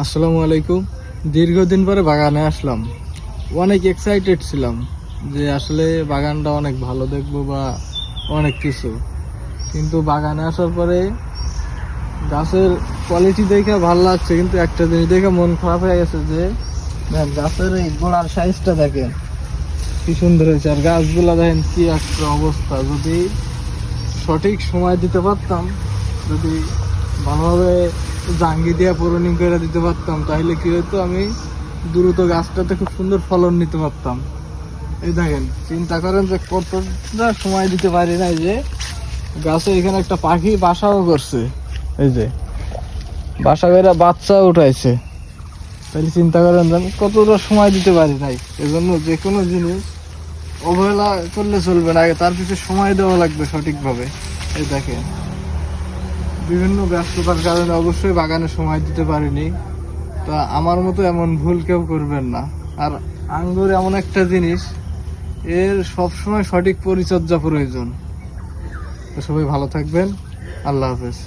আসসালামু আলাইকুম। দীর্ঘদিন পরে বাগানে আসলাম। অনেক এক্সাইটেড ছিলাম যে আসলে বাগানটা অনেক ভালো দেখবো বা অনেক কিছু, কিন্তু বাগানে আসার পরে গাছের কোয়ালিটি দেখে ভালো লাগছে, কিন্তু একটা জিনিস দেখে মন খারাপ হয়ে গেছে যে গাছের এই গোড়ার সাইজটা দেখেন কি সুন্দর হয়েছে, আর গাছগুলা দেখেন কি একটা অবস্থা। যদি সঠিক সময় দিতে পারতাম, যদি ভালোভাবে জাঙ্গি দিয়ে প্রুনিং করে দিতে পারতাম, তাহলে কি হতো, আমি দ্রুত গাছটাতে খুব সুন্দর ফলন নিতে পারতাম। এই দেখেন, চিন্তা করেন যে কতটা সময় দিতে পারি না। যে গাছে এখানে একটা পাখি বাসাও করছে, এই যে বাসা করে বাচ্চা উঠাইছে, তাহলে চিন্তা করেন যে আমি কতটা সময় দিতে পারি নাই। এজন্য যে কোনো জিনিস অবহেলা করলে চলবে না, আগে তার পিছনে সময় দেওয়া লাগবে সঠিকভাবে। এই দেখেন, বিভিন্ন ব্যস্ততার কারণে অবশ্যই বাগানে সময় দিতে পারিনি। তা আমার মতো এমন ভুল কেউ করবেন না। আর আঙ্গুর এমন একটা জিনিস, এর সবসময় সঠিক পরিচর্যা প্রয়োজন। তো সবাই ভালো থাকবেন। আল্লাহ হাফেজ।